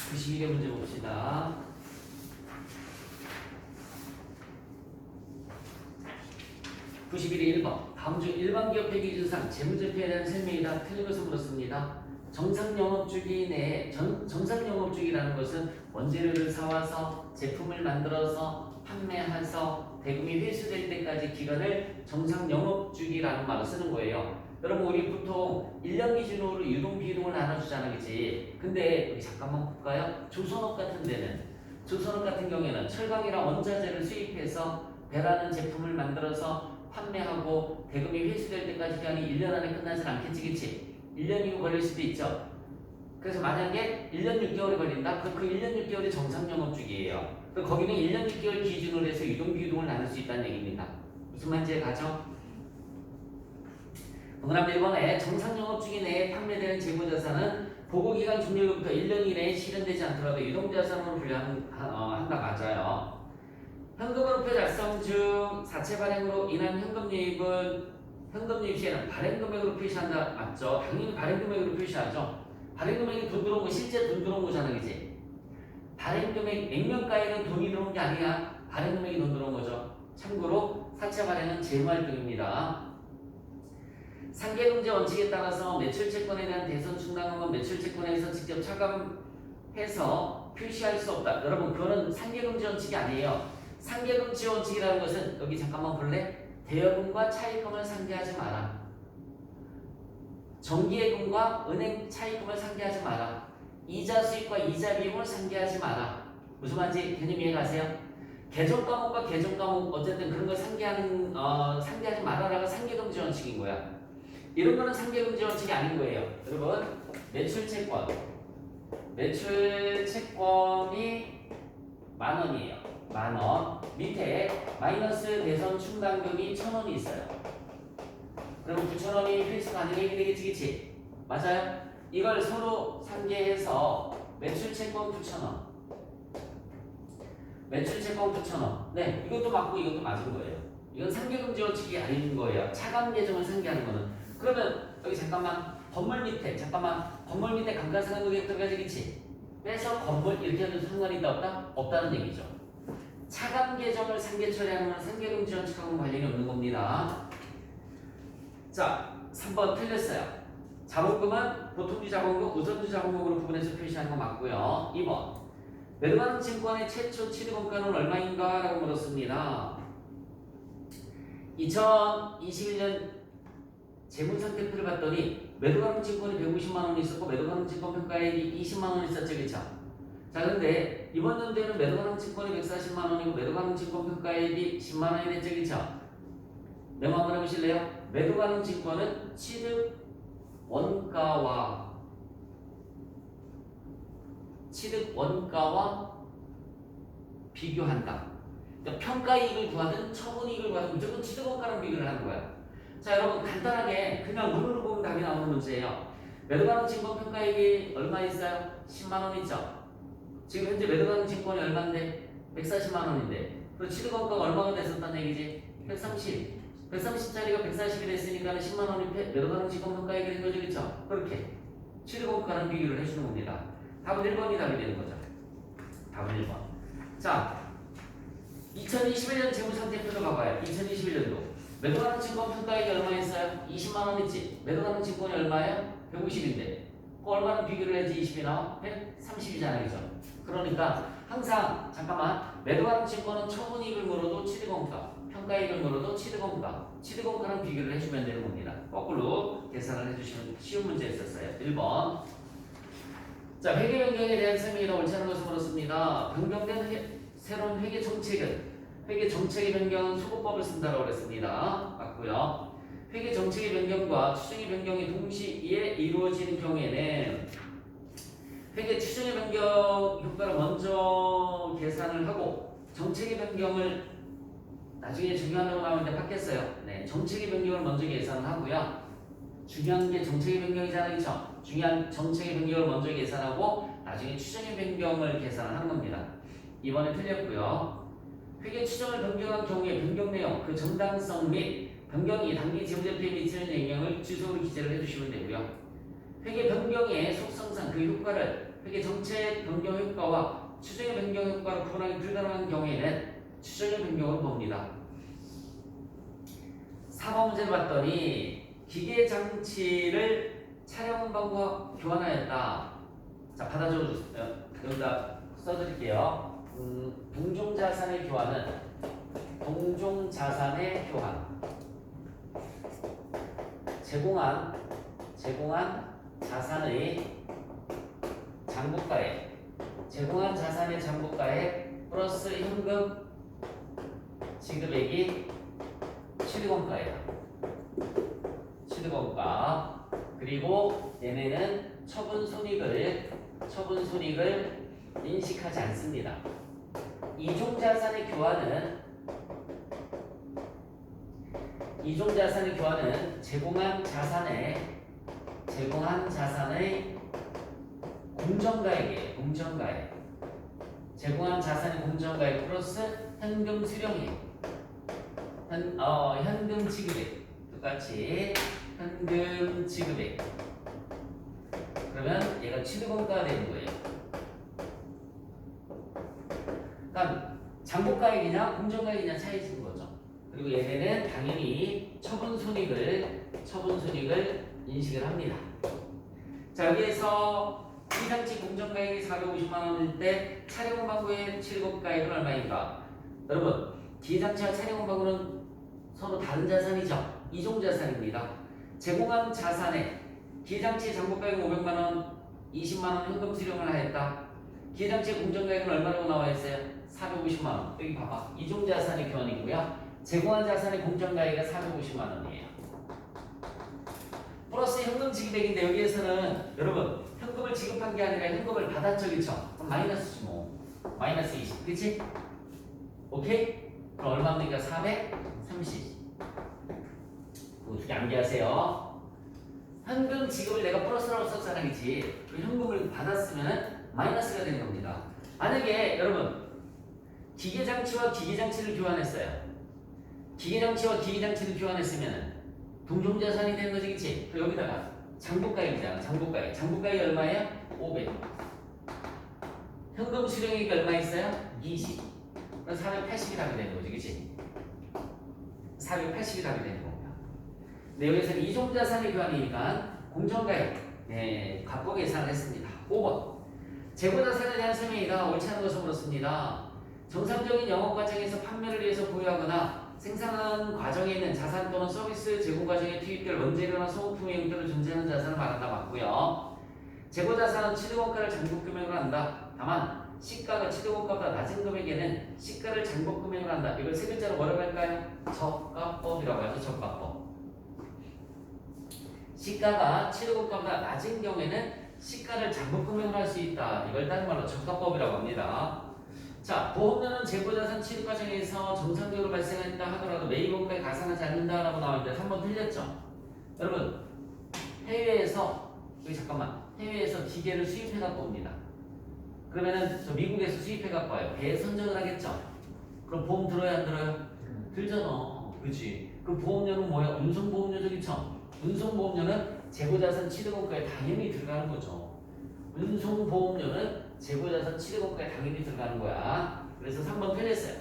92개 문제 봅시다. 91의 1번. 다음 중 일반 기업 회계 기준상 재무제표에 대한 설명이 다 틀린 것을 물었습니다. 정상 영업주기 내에 정상 영업주기라는 것은 원재료를 사와서 제품을 만들어서 판매해서 대금이 회수될 때까지 기간을 정상 영업주기라는 말을 쓰는 거예요. 여러분 우리 보통 1년 기준으로 유동 비유동을 나눠주잖아, 그치? 근데 여기 잠깐만 볼까요? 조선업 같은 데는 조선업 같은 경우에는 철강이랑 원자재를 수입해서 배라는 제품을 만들어서 판매하고 대금이 회수될 때까지 기간이 1년 안에 끝나진 않겠지, 그치? 1년이고 걸릴 수도 있죠. 그래서 만약에 1년 6개월이 걸린다? 그럼 그 1년 6개월이 정상 영업주기예요. 거기는 1년 6개월 기준으로 해서 유동 비유동을 나눌 수 있다는 얘기입니다. 무슨 말인지 가죠? 동그라미 1번에 정상 영업주기 내에 판매되는 재무자산은 보고기간 종료일부터 1년 이내에 실현되지 않더라도 유동자산으로 분류한다. 맞아요. 현금으로표 작성 중 사채 발행으로 인한 현금유입 시에는 발행금액으로 표시한다. 맞죠? 당연히 발행금액으로 표시하죠. 발행금액이 돈 들어온 거 실제 돈 들어온 거잖아, 그지? 발행금액 액면가에는 돈이 들어온 게 아니야. 발행금액이 돈 들어온 거죠. 참고로 사채 발행은 재무활동입니다. 상계금지 원칙에 따라서 매출채권에 대한 대선 충당금은 매출채권에서 직접 차감해서 표시할 수 없다. 여러분 그거는 상계금지 원칙이 아니에요. 상계금지 원칙이라는 것은 여기 잠깐만 볼래? 대여금과 차입금을 상계하지 마라. 정기예금과 은행 차입금을 상계하지 마라. 이자 수익과 이자 비용을 상계하지 마라. 무슨 말인지 개념 이해가세요? 계정 과목과 계정 과목 어쨌든 그런 걸 상계하지 말아라가 상계금지 원칙인 거야. 이런 거는 상계금지 원칙이 아닌 거예요. 여러분 매출채권이 10,000원이에요. 10,000원. 밑에 마이너스 대선 충당금이 1,000원이 있어요. 그럼 9,000원이 필수가 아닌 얘기 되겠지, 그치? 맞아요? 이걸 서로 상계해서 매출채권 9,000원. 매출채권 9,000원. 네, 이것도 맞고 이것도 맞은 거예요. 이건 상계금지 원칙이 아닌 거예요. 차감 계정을 상계하는 거는. 그러면 여기 건물 밑에 감가상각 금액 들어가지겠지? 빼서 건물 이렇게 해도 상관이 있다 없다? 없다는 얘기죠. 차감 계정을 상계 처리하는 건 상계금지 원칙하고는 관련이 없는 겁니다. 자, 3번 틀렸어요. 자본금은 보통주 자본금, 우선주 자본금으로 구분해서 표시하는 거 맞고요. 2번 매도가능 증권의 최초 취득원가는 얼마인가? 라고 물었습니다. 2021년 재무상태표를 봤더니 매도가능 증권이 150만원이 있었고 매도가능 증권 평가액이 20만원 있었죠, 그쵸? 자, 근데 이번 연도에는 매도가능 증권이 140만원이고 매도가능 증권 평가액이 10만원이 됐죠, 그쵸? 메모 한번 해보실래요? 매도가능 증권은 취득 원가와 비교한다. 그러니까 평가이익을 구하든 처분이익을 구하든 무조건 취득원가랑 비교를 하는 거야. 자, 여러분 간단하게 그냥 눈으로 보면 답이 나오는 문제예요. 매도가능 증권 평가이익이 얼마 있어요? 10만원 있죠? 지금 현재 매도가능 증권이 얼마인데? 140만원인데 그리고 취득원가가 얼마가 됐었다는 얘기지? 130. 130짜리가 140이 됐으니까 10만원이 매도가능 증권 평가이익이 된 거죠, 그쵸? 그렇게 취득원가랑 비교를 해주는 겁니다. 답은 1번이 답이 되는 거죠. 답은 1번. 자, 2021년 재무상태표로 가봐요. 2021년도 매도가능 증권 평가액이 얼마였어요? 20만원 있지? 매도가능 증권이 얼마예요? 150인데 그 얼마나 비교를 해야지 20이 나와? 130이잖아요, 그죠? 그러니까 항상 매도가능 증권은 처분이익을 물어도 취득원가, 평가이익을 물어도 취득원가랑 비교를 해주면 되는 겁니다. 거꾸로 계산을 해주시면 쉬운 문제였었어요. 1번. 자, 회계 변경에 대한 설명이 더 옳지 않은 것을 물었습니다. 변경된 새로운 회계 정책은 회계 정책의 변경은 소급법을 쓴다고 그랬습니다. 맞고요. 회계 정책의 변경과 추정의 변경이 동시에 이루어지는 경우에는 회계 추정의 변경 효과를 먼저 계산을 하고 정책의 변경을 나중에 중요하다고 나오는데 바뀌었어요. 네, 정책의 변경을 먼저 계산을 하고요. 중요한 게 정책의 변경이잖아요, 그렇죠? 중요한 정책의 변경을 먼저 계산하고 나중에 추정의 변경을 계산하는 겁니다. 이번에 틀렸고요. 회계 추정을 변경한 경우에 변경 내용, 그 정당성 및 변경이 당기 재무제표에 미치는 영향을 주소로 기재를 해주시면 되고요. 회계 변경의 속성상 그 효과를 그렇게 정책 변경 효과와 추정의 변경 효과를 구분하기 불가능한 경우에는 추정의 변경을 봅니다. 4번 문제를 봤더니 기계 장치를 촬영 방과 교환하였다. 자, 받아 적어주세요. 여기다 써드릴게요. 동종자산의 교환은 동종자산의 교환 제공한 자산의 장부가액 플러스 현금 지급액이 취득원가 그리고 얘네는 처분 손익을 인식하지 않습니다. 이종자산의 교환은 제공한 자산의 공정가액이에요. 제공한 자산의 공정가액 플러스 현금 수령액, 현금 지급액 똑같이 현금 지급액. 그러면 얘가 취득원가가 되는 거예요. 그러니까 장부가액이냐 공정가액이냐 차이인 거죠. 그리고 얘네는 당연히 처분 손익을 인식을 합니다. 자, 여기에서 기장치 공정가액이 450만 원일 때 촬영 방구의 취득가액은 얼마인가? 여러분, 기장치와 촬영 방구는 서로 다른 자산이죠. 이종자산입니다. 제공한 자산에 기장치 장부가액은 500만 원, 20만 원 현금 수령을 하였다. 기장치 공정가액은 얼마라고 나와 있어요? 450만 원. 여기 봐봐. 이종자산의 교환이고요. 제공한 자산의 공정가액은 450만 원이에요. 플러스 현금 지급액인데 여기에서는 여러분 현금을 지급한 게 아니라 현금을 받았죠, 그쵸? 그럼 마이너스지 뭐. 마이너스 20, 그치? 오케이? 그럼 얼마입니까? 430. 그거 두 개 암기하세요. 현금 지급을 내가 플러스라고 썼잖아, 그치? 그 현금을 받았으면 마이너스가 되는 겁니다. 만약에 여러분 기계장치와 기계장치를 교환했어요. 기계장치와 기계장치를 교환했으면 동종자산이 되는 거지, 그치? 그리고 여기다가 장부가액이잖아. 장부가액이 얼마예요? 500. 현금 수령액이 얼마 있어요? 20. 그래서 480이 답이 되는 거지, 그치? 480이 답이 되는 겁니다. 근데 여기서는 이종자산의 교환이니까 공정가액, 갖고 계산을 했습니다. 5번. 재고자산에 대한 설명이다. 옳지 않은 것을 물었습니다. 정상적인 영업 과정에서 판매를 위해서 보유하거나 생산하는 과정에 있는 자산 또는 서비스 제공 과정에 투입될 원재료나 소모품의 용도로 존재하는 자산을 말한다. 맞고요. 재고자산은 취득원가를 장부금액으로 한다. 다만 시가가 취득원가보다 낮은 금액에는 시가를 장부금액으로 한다. 이걸 세 글자로 뭐라고 할까요? 저가법이라고 하죠. 저가법. 시가가 취득원가보다 낮은 경우에는 시가를 장부금액으로 할 수 있다. 이걸 다른 말로 저가법이라고 합니다. 자, 보험료는 재고자산 취득 과정에서 정상적으로 발생했다 하더라도 매입원가에 가산하지 않는다라고 나와있는데 3번 틀렸죠? 여러분, 해외에서 기계를 수입해 갖고 옵니다. 그러면은 저 미국에서 수입해 갖고 와요. 배에 선적을 하겠죠? 그럼 보험 들어야 안 들어요? 들잖아. 그렇지? 그럼 보험료는 뭐야? 운송보험료죠, 그쵸? 운송보험료는 재고자산 취득원가에 당연히 들어가는 거죠. 운송보험료는 재고자산 취득원가에 당연히 들어가는 거야. 그래서 3번 틀렸어요.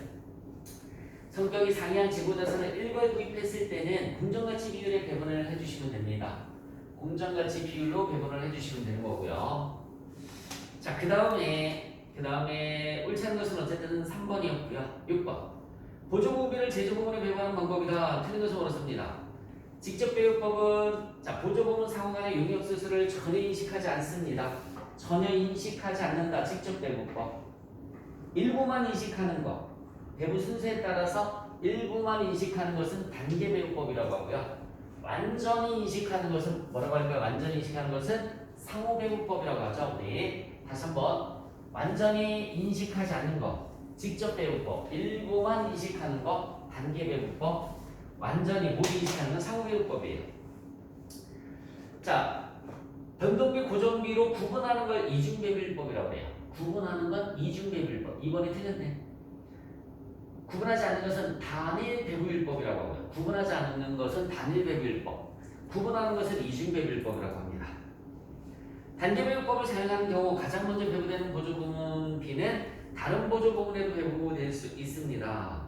성격이 상이한 재고자산을 일괄 구입했을 때는 공정가치 비율에 배분을 해주시면 됩니다. 공정가치 비율로 배분을 해주시면 되는 거고요. 자, 그 다음에 옳지 않은 것은 어쨌든 3번이었고요. 6번. 보조보험비를 제조보험에 배분하는 방법이다. 틀린 것은 옳습니다. 직접 배우법은 보조보험은 상호간의 용역수수를 전혀 인식하지 않습니다. 전혀 인식하지 않는다. 직접 배부법. 일부만 인식하는 것. 배부 순서에 따라서 일부만 인식하는 것은 단계 배부법이라고 하고요. 완전히 인식하는 것은 뭐라고 할까요? 완전히 인식하는 것은 상호 배부법이라고 하죠. 우리 다시 한번 완전히 인식하지 않는 것. 직접 배부법. 일부만 인식하는 것. 단계 배부법. 완전히 못 인식하는 건 상호 배부법이에요. 자. 변동비, 고정비로 구분하는 걸 이중배분법이라고 해요. 구분하는 건 이중배분법. 이번에 틀렸네. 구분하지 않는 것은 단일배분법이라고 하고요. 구분하지 않는 것은 단일배분법. 구분하는 것은 이중배분법이라고 합니다. 단계배분법을 사용하는 경우 가장 먼저 배분되는 보조부문비는 다른 보조부문에도 배분될 수 있습니다.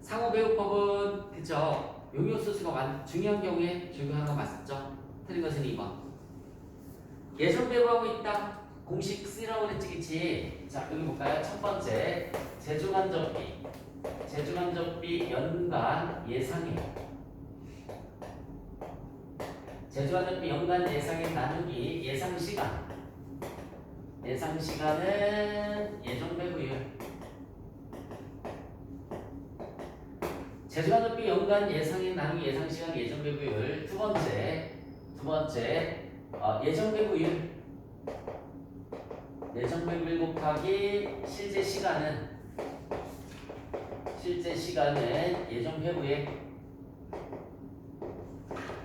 상호배분법은 그죠? 용역소수가 중요한 경우에 적용하는 거 맞죠? 틀린 것은 2번. 예전 배분하고 있다. 공식 C라고 그랬지, 그치? 자, 여기 볼까요? 첫 번째, 제주간접비 연간 예상액. 제주간접비 연간 예상액 나누기 예상시간. 예상시간은 예정배분율. 제주간접비 연간 예상액 나누기 예상시간 예정배분율. 두 번째, 예정배분율. 예정배분율 곱하기 실제 시간은 예정배분액.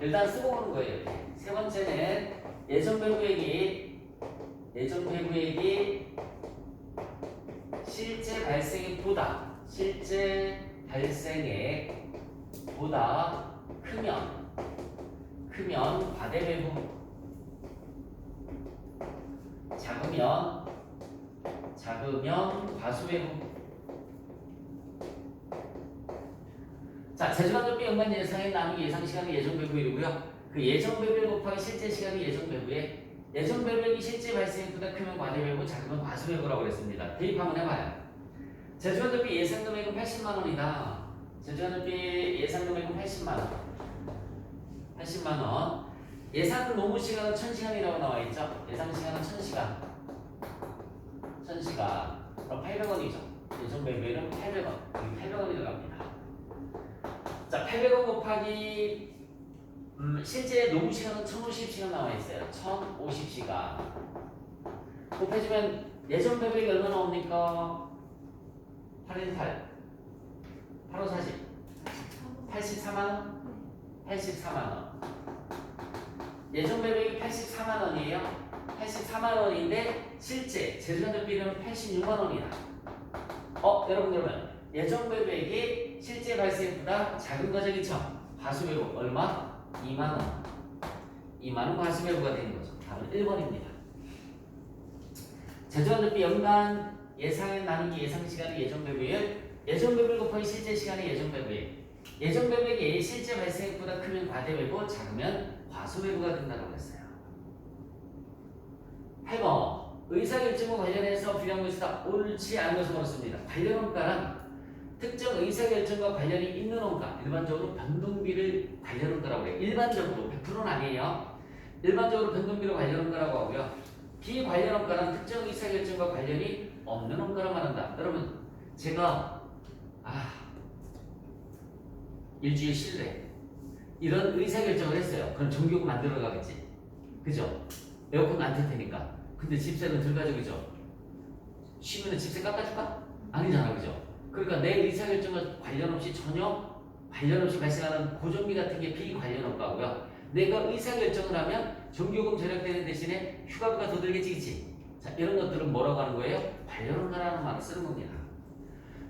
일단 쓰고 보는 거예요. 이렇게. 세 번째는 예정배분액이 실제 발생액보다 크면 과대배분, 작으면 과소배분. 자, 제주간접비 연간 예상액 나누기 예상시간이 예정배분율이고요. 그 예정배분율 곱하기 실제 시간이 예정배분액. 예정배분액이 실제 발생액보다 크면 과대배분, 작으면 과소배분이라고 그랬습니다. 대입 한번 해봐요. 제주간접비 예상금액은 80만원이다. 제주간접비 예상금액은 80만원. 예상 노무시간은 1000시간이라고 나와있죠. 예상시간은 1000시간. 그럼 800원이죠. 예정배분액은 800원. 여기 800원이 들어갑니다. 자, 800원 곱하기 실제 노무시간은 1050시간 나와있어요. 1050시간 곱해주면 예정배분액이 얼마 나옵니까? 8인 8 8호 40 84만원? 84만원. 예정배분액이 84만원이에요. 84만원인데 실제 제주간접비는 86만원이다. 여러분 예정배분액이 실제 발생보다 작은 거죠, 그쵸? 과소배분 얼마? 2만원. 2만원 과소배분가 되는 거죠. 답은 1번입니다. 제주간접비 연간 예상액 나누기 예상시간의 예정배분액. 예정배분액 곱하기 실제 시간의 예정배분액. 예정배분액이 실제 발생액보다 크면 과대배분, 작으면 과소배분가 된다고 했어요. 8번. 의사결정과 관련해서 불리한 것이다. 옳지 않은 것을 물었습니다. 관련 원가란 특정 의사결정과 관련이 있는 원가, 일반적으로 변동비를 관련 원가라고 해요. 일반적으로 100%는 아니에요. 일반적으로 변동비를 관련 원가라고 하고요. 비관련 원가는 특정 의사결정과 관련이 없는 원가를 말한다. 여러분, 제가 일주일 쉴래 이런 의사결정을 했어요. 그럼 전기요금 만들어 가겠지, 그죠? 에어컨 안 틀 테니까. 근데 집세는 들어가죠, 그죠? 쉬면 집세 깎아줄까? 아니잖아, 그죠? 그러니까 내 의사결정과 전혀 관련 없이 발생하는 고정비 같은 게 비관련 원가고요. 내가 의사결정을 하면 전기요금 절약되는 대신에 휴가비가 더 들겠지, 그치? 자, 이런 것들은 뭐라고 하는 거예요? 관련 원가라는 말을 쓰는 겁니다.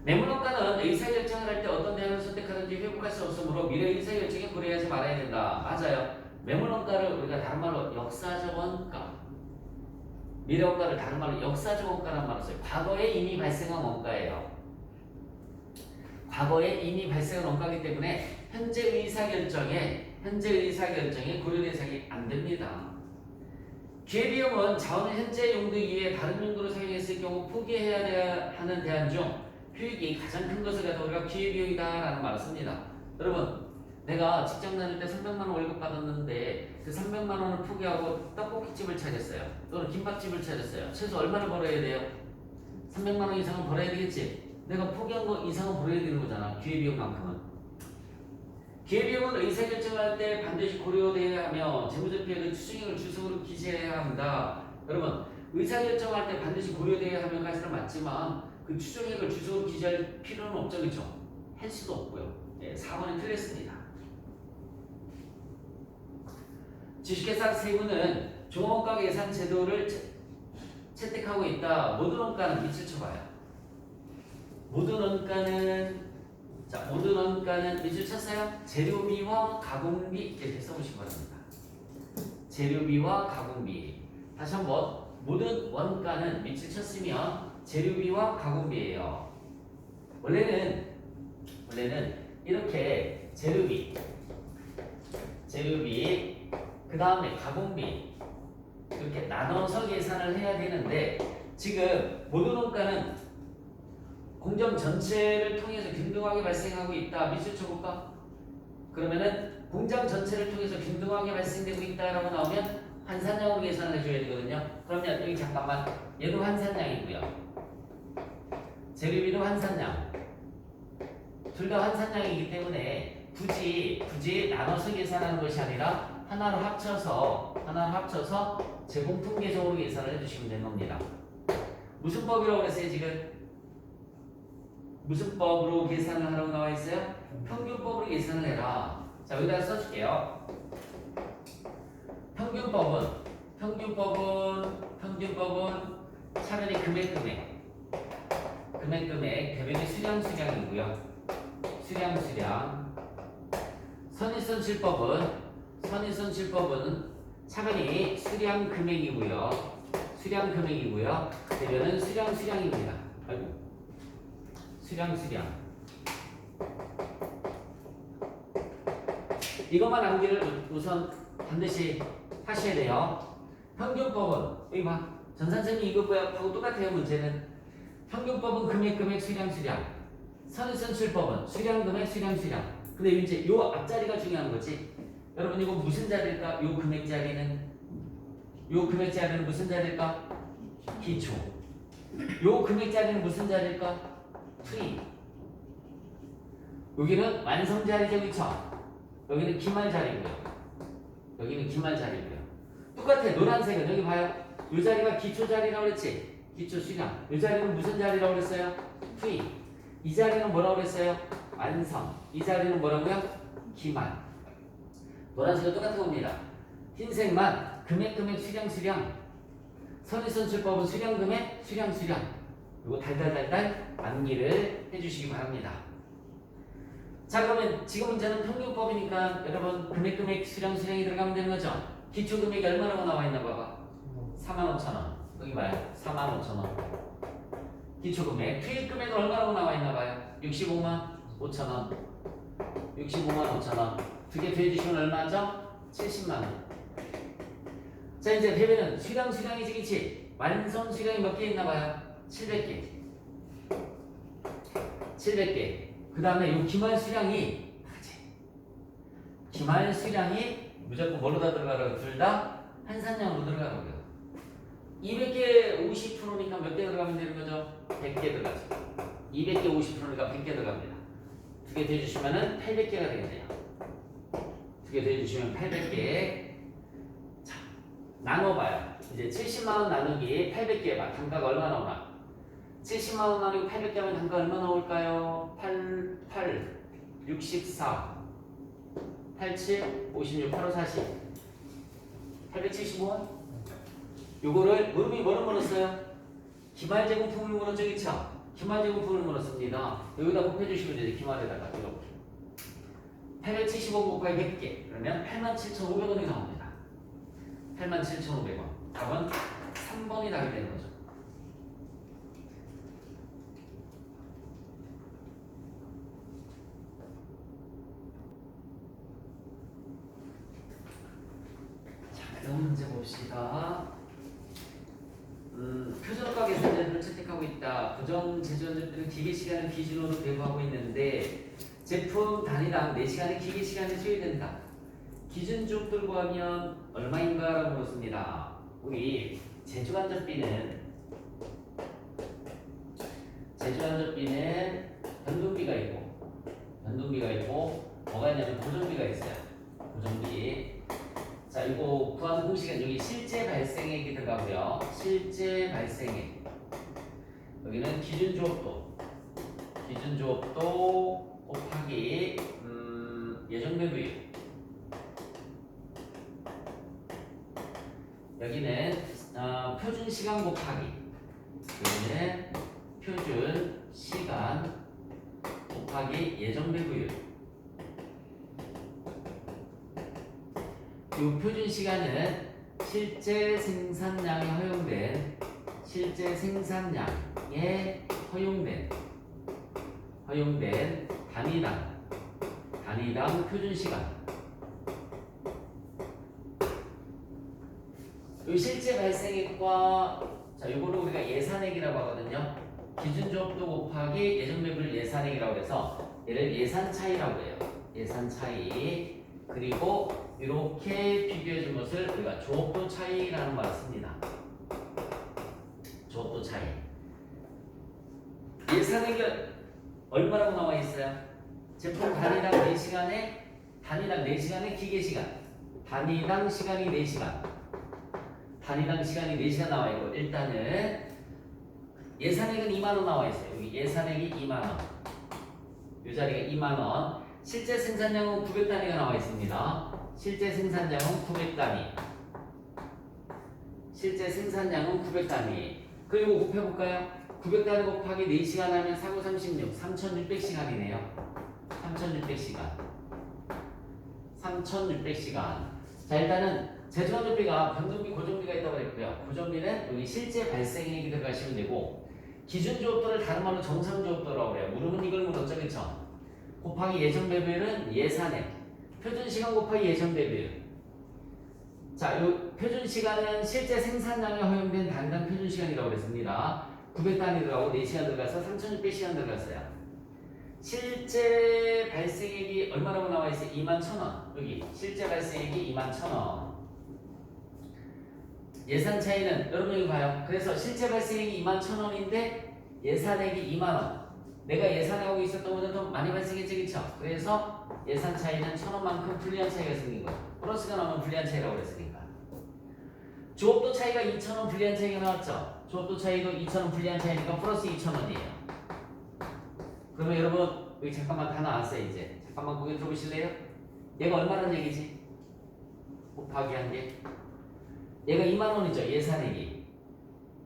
매물원가는 의사결정을 할 때 어떤 대안을 선택하든지 회복할 수 없으므로 미래 의사결정에 고려하지 말아야 된다. 맞아요. 매물원가를 우리가 다른 말로 역사적 원가, 미래원가를 다른 말로 역사적 원가라는 말을 써요. 과거에 이미 발생한 원가예요. 과거에 이미 발생한 원가이기 때문에 현재 의사결정에 고려 대상이 안 됩니다. 기회비용은 자원을 현재 용도 이외에 다른 용도로 사용했을 경우 포기해야 하는 대안 중 효익이 가장 큰 것을 가지고 우리가 기회비용이다 라는 말을 씁니다. 여러분, 내가 직장 다닐 때 300만원 월급 받았는데 그 300만원을 포기하고 떡볶이집을 차렸어요. 또는 김밥집을 차렸어요. 최소 얼마를 벌어야 돼요? 300만원 이상은 벌어야 되겠지? 내가 포기한 거 이상은 벌어야 되는 거잖아. 기회비용만큼은. 기회비용은 의사결정을 할 때 반드시 고려되어야 하며 재무제표에는 추정액을 주석으로 기재해야 합니다. 여러분, 의사결정을 할 때 반드시 고려되어야 하면까지는 맞지만 그 추정액을 주석으로 기재할 필요는 없죠, 그렇죠? 할 수도 없고요. 4번이 틀렸습니다. 지식계산 세부는 종합원가 계산 제도를 채택하고 있다. 모든 원가는 밑을 쳐봐요. 모든 원가는 밑을 쳤어요. 재료비와 가공비 이렇게 써보시기 바랍니다. 재료비와 가공비. 다시 한번 모든 원가는 밑줄 쳤으면 재료비와 가공비예요. 원래는 이렇게 재료비 그 다음에 가공비 이렇게 나눠서 계산을 해야 되는데 지금 모든 원가는 공정 전체를 통해서 균등하게 발생하고 있다. 밑줄 쳐볼까? 그러면은 공장 전체를 통해서 균등하게 발생되고 있다라고 나오면 환산량으로 계산을 해줘야 되거든요. 그러면 여기 잠깐만 얘도 환산량이고요. 재료비도 환산량. 둘 다 환산량이기 때문에 굳이 나눠서 계산하는 것이 아니라 하나로 합쳐서 제공품 계정으로 계산을 해주시면 되는 겁니다. 무슨 법이라고 그랬어요 지금? 무슨 법으로 계산을 하라고 나와 있어요? 평균법으로 계산을 해라. 자 여기다 써줄게요. 평균법은 차변이 금액 대변이 수량이고요. 수량. 선인선실법은 차변이 수량 금액이고요. 대변은 수량입니다. 아이고. 수량. 이것만 암기를 우선 반드시 하셔야 돼요. 평균법은 여기 봐. 전산쌤이 이것하고 똑같아요. 문제는 평균법은 금액 수량. 선인선실법은 수량 금액 수량. 근데 이제 요 앞자리가 중요한 거지. 여러분 이거 무슨 자리일까? 요 금액 자리는 무슨 자리일까? 기초. 요 금액 자리는 무슨 자리일까? 투입. 여기는 완성 자리죠, 그쵸? 여기는 기말 자리고요. 똑같아. 노란색은 여기 봐요. 이 자리가 기초 자리라고 그랬지? 기초 수량. 이 자리는 무슨 자리라고 그랬어요? 투입. 이 자리는 뭐라고 그랬어요? 완성. 이 자리는 뭐라고요? 기말. 노란색은 똑같은 겁니다. 흰색만 금액 수량. 선인선출법은 수량 금액 수량. 이거 달달달달 암기를 해주시기 바랍니다. 자 그러면 지금 문제는 평균법이니까 여러분 금액 수량이 들어가면 되는 거죠? 기초 금액이 얼마라고 나와 있나 봐봐. 45,000원. 여기 봐요. 45,000원. 기초 금액. 투입 금액은 얼마라고 나와 있나 봐요. 655,500,000원. 두 개 더해주시면 얼마죠? 70만원. 자 이제 대변은 수량이지 그치? 완성 수량이 몇 개 있나 봐요? 700개. 그 다음에 요 기말 수량이 무조건 뭐로 다 들어가라고? 둘 다 환산량으로 들어가라고요. 200개 50%니까 몇 개 들어가면 되는 거죠? 100개 들어가죠. 200개 50%니까 100개 들어갑니다. 두 개 더해주시면은 800개가 되겠네요. 두 개 더해주시면 800개. 자, 나눠봐요. 이제 70만원 나누기 800개 봐. 단가가 얼마 나오나? 70만원 나누기 800개 하면 단가 얼마 나올까요? 64 87 56 8 5 40 875원. 요거를 무릎이 뭐를 물었어요? 기말 제공품을 물었죠, 그쵸? 기말 제공품을 물었습니다. 여기다 곱해주시면 되지. 기말에다가 이렇게 875 곱하기 100개 그러면 87,500원이 나옵니다. 87,500원. 답은 3번이 답이 되는 거죠. 다음 문제 봅시다. 표준업과 계산자들을 채택하고 있다. 고정 제조원들은 기계 시간을 기준으로 배부하고 있는데 제품 단위당 4시간의 기계 시간이 소요된다. 기준적 들고 하면 얼마인가 라고 물었습니다. 우리 제조간접비는 변동비가 있고 뭐가 있냐면 고정비가 있어요. 고정비. 자, 이거 구하는 공식은 여기 실제 발생액이 들어가고요. 실제 발생액. 여기는 기준조업도 곱하기 예정배부율. 여기는 표준시간 곱하기. 여기는 표준시간 곱하기 예정배부율. 이 표준 시간은 실제 생산량에 허용된 단위당 표준 시간. 이 실제 발생액과 자, 요거를 우리가 예산액이라고 하거든요. 기준 조업도 곱하기 예정 매출 예산액이라고 해서 얘를 예산 차이라고 해요. 예산 차이. 그리고 이렇게 비교해 준 것을 우리가 조업도 차이라는 말을 씁니다. 조업도 차이. 예산액이 얼마라고 나와 있어요? 제품 단위당 4시간에 기계시간. 단위당 시간이 4시간. 단위당 시간이 4시간 나와 있고, 일단은 예산액은 2만원 나와 있어요. 여기 예산액이 2만원. 이 자리가 2만원. 실제 생산량은 900단위가 나와 있습니다. 실제 생산량은 900단위. 그리고 곱해볼까요? 900단위 곱하기 4시간 하면 4936, 3600시간이네요. 3600시간. 자, 일단은 제조원료비가 변동비, 고정비가 있다고 했고요. 고정비는 여기 실제 발생액이 들어가시면 되고, 기준조업도를 다른 말로 정상조업도라고 그래요. 물으면 이걸 물었죠, 그쵸? 곱하기 예정 배분은 예산액. 표준시간 곱하기 예정 배분. 자, 요 표준시간은 실제 생산량에 허용된 단위당 표준시간이라고 그랬습니다. 900단위 들어가고 4시간 들어가서 3600시간 들어갔어요. 실제 발생액이 얼마라고 나와 있어요? 21,000원. 여기 실제 발생액이 21,000원. 예산 차이는 여러분 여기 봐요. 그래서 실제 발생액이 21,000원인데 예산액이 2만원. 내가 예산하고 있었던 것보다 더 많이 발생했지, 그쵸? 그래서 예산 차이는 1,000원만큼 불리한 차이가 생긴 거예요. 플러스가 나오면 불리한 차이라고 그랬으니까. 조업도 차이가 2,000원 불리한 차이가 나왔죠? 조업도 차이도 2,000원 불리한 차이니까 플러스 2,000원이에요. 그러면 여러분 여기 잠깐만 다 나왔어요. 이제 잠깐만 고개 들어보실래요? 얘가 얼마란 얘기지? 곱하기 한 게 얘가 2만원이죠, 예산액이.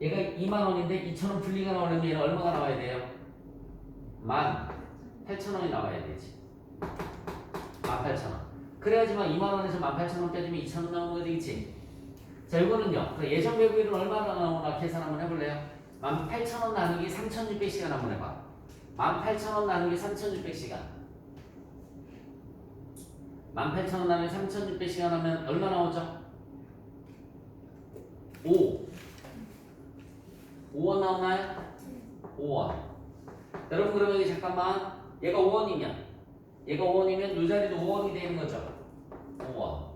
얘가 2만원인데 2,000원 분리가 나오려면 얘는 얼마가 나와야 돼요? 18,000원이 나와야 되지. 18,000원. 그래야지만 2만원에서 18,000원 빼주면 2,000원 나오는 거 되겠지. 자, 이거는요. 예정 배분율은 얼마나 나오나 계산 한번 해볼래요? 18,000원 나누기 3,600시간 한번 해봐. 18,000원 나누기 3,600시간. 18,000원 나누기 3,600시간 하면 얼마 나오죠? 5원 나오나요? 5원. 여러분 그러면 여기 잠깐만 얘가 5원이면 이 자리도 5원이 되는 거죠. 5원.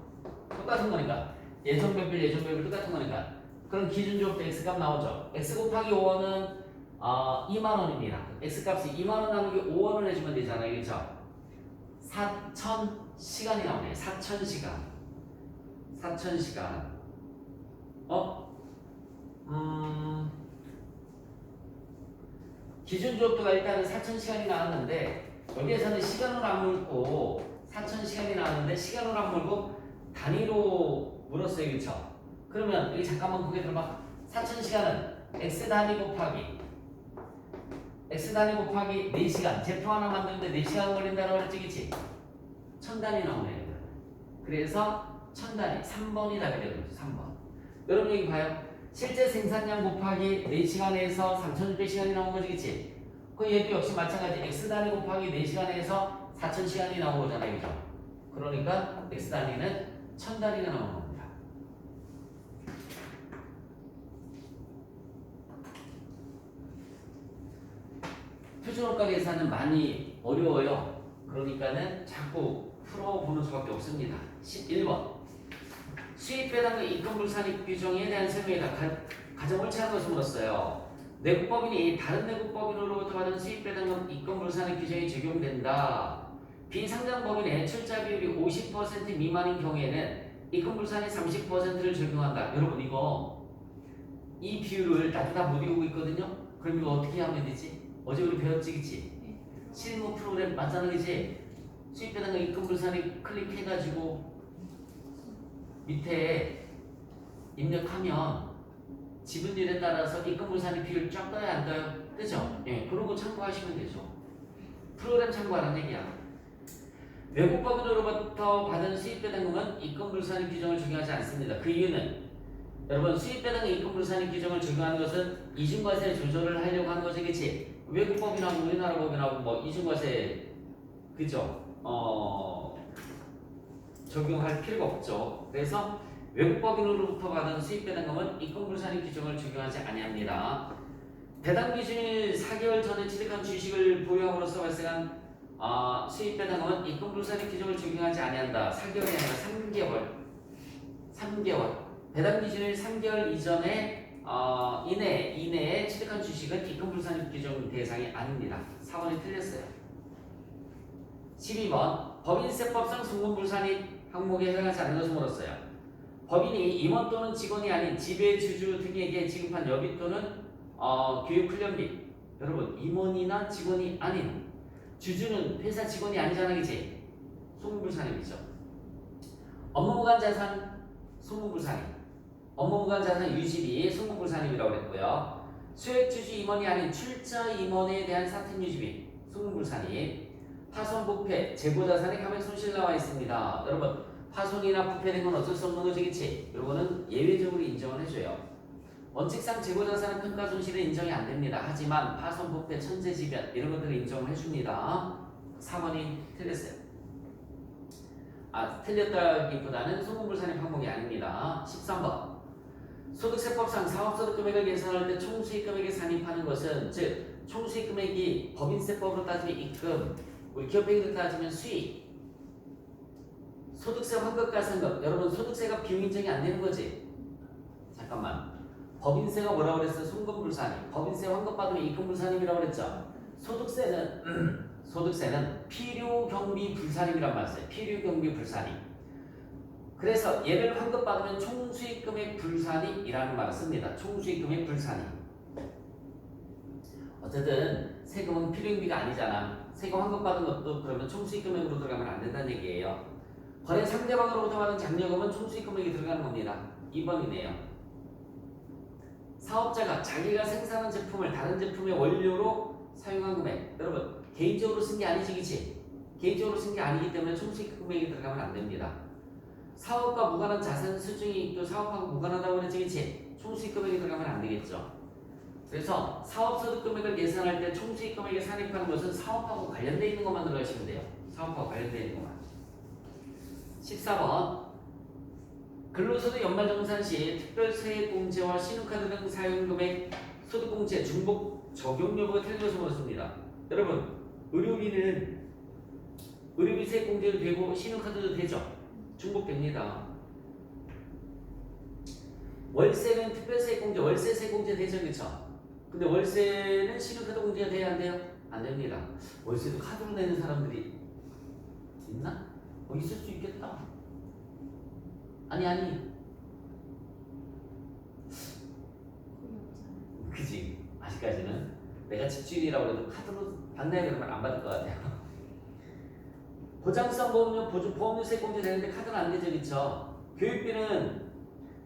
똑같은 거니까. 예정 배분 똑같은 거니까. 그럼 기준조업도 X값 나오죠. X 곱하기 5원은 2만원입니다. X값이 2만원 나누기 5원을 해주면 되잖아요. 그렇죠? 4,000시간이 나오네요. 4,000시간. 기준조업도가 일단은 4,000시간이 나왔는데 여기에서는 시간으로 안 물고 4,000시간이 나왔는데 시간으로 안 물고 단위로 물었어요. 그렇죠? 그러면 여기 잠깐만 고개 들어봐. 4,000시간은 X단위 곱하기 4시간. 제품 하나 만드는데 4시간 걸린다고 그랬지, 그치? 1000단위 나오네요. 그래서 1000단위 3번이다 그래요. 3번. 여러분 여기 봐요. 실제 생산량 곱하기 4시간에서 3,600시간이 나온 거지, 그치? 그 얘도 역시 마찬가지. X단위 곱하기 4시간에서 4,000시간이 나온 거잖아요, 그죠? 그러니까 X단위는 1000단위가 나오는 겁니다. 표준원가 계산은 많이 어려워요. 그러니까는 자꾸 풀어보는 수밖에 없습니다. 11번. 수입 배당과 임금 불산입 규정에 대한 설명이다. 가장 옳지않은 것을 물었어요. 내국법인이 다른 내국법인으로부터 받은 수입 배당과 임금 불산입 규정이 적용된다. 비상장법인의 출자 비율이 50% 미만인 경우에는 임금 불산이 30%를 적용한다. 여러분 이 비율을 나도 다 못 외우고 있거든요. 그럼 이거 어떻게 하면 되지? 어제 우리 배웠지, 그치? 실무 프로그램 맞잖아, 그치? 수입 배당과 임금 불산입 클릭해가지고 밑에 입력하면 지분율에 따라서 임금불산의 비율 쫙 떠야 안 떠요? 그죠? 예, 그러고 참고하시면 되죠. 프로그램 참고하라는 얘기야. 외국법인으로부터 받은 수입배당금은 임금불산의 규정을 적용하지 않습니다. 그 이유는 여러분 수입배당의 입금불산입 규정을 적용하는 것은 이중과세 조절을 하려고 하는 것이겠지. 외국법이나 우리나라 법이나 뭐 이중과세 그죠? 적용할 필요가 없죠. 그래서 외국법인으로부터 받은 수입배당금은 입금불산입 규정을 적용하지 아니합니다. 배당 기준일 4개월 전에 취득한 주식을 보유함으로써 발생한 수입배당금은 입금불산입 규정을 적용하지 아니한다. 4개월이 아니라 3개월. 배당 기준일 3개월 이내에 취득한 주식은 입금불산입 규정 대상이 아닙니다. 4번이 틀렸어요. 12번 법인세법상 송금불산입 항목에 해당하지 않는 것을 물었어요. 법인이 임원 또는 직원이 아닌 지배주주 등에게 지급한 여비 또는 교육훈련비. 여러분 임원이나 직원이 아닌 주주는 회사 직원이 아니잖아, 그치? 송금불산입이죠. 업무무관 자산 송금불산입. 업무무관 자산 유지비 송금불산입이라고 했고요. 수액주주 임원이 아닌 출자 임원에 대한 사택 유지비 송금불산입. 파손, 부패, 재고자산의 감액 손실 나와 있습니다. 여러분 파손이나 부패된 건 어쩔 수 없는 거지, 그치? 이거는 예외적으로 인정을 해줘요. 원칙상 재고자산의 평가 손실은 인정이 안 됩니다. 하지만 파손, 부패, 천재지변 이런 것들을 인정을 해줍니다. 4번이 틀렸어요. 틀렸다기보다는 송금불산입 항목이 아닙니다. 13번 소득세법상 사업소득 금액을 계산할 때 총수익 금액에 산입하는 것은 즉 총수익 금액이 법인세법으로 따지면 입금, 우리 기업회계로 따지면 수익, 소득세 환급가산금. 여러분 소득세가 비용 인정이 안 되는 거지. 잠깐만. 법인세가 뭐라고 그랬어? 송금불산입. 법인세 환급받으면 입금불산입이라고 그랬죠. 소득세는 필요경비불산입이란 말이에요. 필요경비불산입. 그래서 얘를 환급받으면 총수익금액 불산입이라는 말을 씁니다. 총수익금액 불산입. 어쨌든 세금은 필요경비가 아니잖아. 세금 환급받은 것도 그러면 총수익금액으로 들어가면 안 된다는 얘기예요. 거래 상대방으로부터 받은 장려금은 총수익금액이 들어가는 겁니다. 2번이네요. 사업자가 자기가 생산한 제품을 다른 제품의 원료로 사용한 금액. 여러분 개인적으로 쓴 게 아니지, 그치? 개인적으로 쓴 게 아니기 때문에 총수익금액이 들어가면 안 됩니다. 사업과 무관한 자산 수중이익도 사업하고 무관하다고 그랬지, 그치? 총수익금액이 들어가면 안 되겠죠. 그래서 사업소득금액을 계산할 때 총수익금액에 산입하는 것은 사업하고 관련되어 있는 것만 들어가시면 돼요. 사업하고 관련되어 있는 것만. 14번 근로소득 연말정산 시 특별세액공제와 신용카드 등 사용금액 소득공제 중복 적용 여부가 틀린 것을 물었습니다. 여러분 의료비 세액공제도 되고 신용카드도 되죠. 중복됩니다. 월세는 특별세액공제, 월세세액공제 되죠, 그쵸? 근데 월세는 신용카드 공제가 돼야 안 돼요? 안 됩니다. 월세도 카드로 내는 사람들이 있나? 있을 수 있겠다. 아니. 그지? 아직까지는 내가 집주인이라고 해도 카드로 받나요? 그러면 안 받을 것 같아요. 보장성 보험료, 보험료 세액공제 되는데 카드는 안 되죠, 그쵸? 교육비는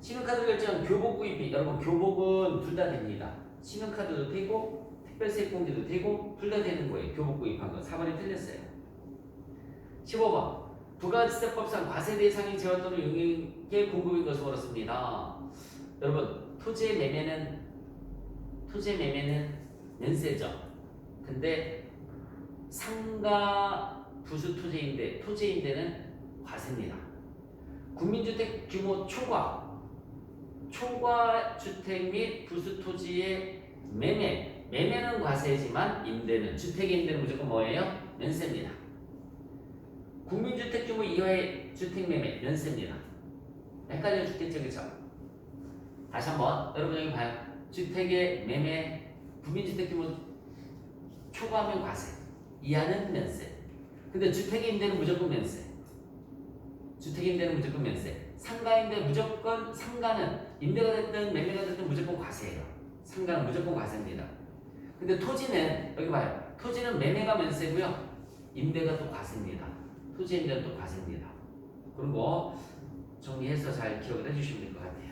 신용카드 결제한 교복구입비. 여러분 교복은 둘 다 됩니다. 신용카드도 되고 특별세액공제도 되고 둘 다 되는 거예요. 교복구입한 거. 4번이 틀렸어요. 15번 부가세법상 과세 대상인 재원 또는 용익의 공급인 것을 물었습니다. 여러분 토지의 매매는 면세죠. 근데 상가 부수 토지임대는 과세입니다. 국민주택 규모 초과 주택 및 부수 토지의 매매는 과세지만 주택의 임대는 무조건 뭐예요? 면세입니다. 국민주택 규모 이하의 주택 매매 면세입니다. 헷갈려 죽겠죠, 그쵸? 다시 한번 여러분 여기 봐요. 주택의 매매 국민주택 규모 초과하면 과세, 이하는 면세. 근데 주택의 임대는 무조건 면세. 상가인데 무조건 상가는 임대가 됐든 매매가 됐든 무조건 과세예요. 상가는 무조건 과세입니다. 근데 토지는 여기 봐요. 토지는 매매가 면세고요. 임대가 또 과세입니다. 토지 임대는 또 과세입니다. 그런 거 정리해서 잘 기억을 해주시면 될 것 같아요.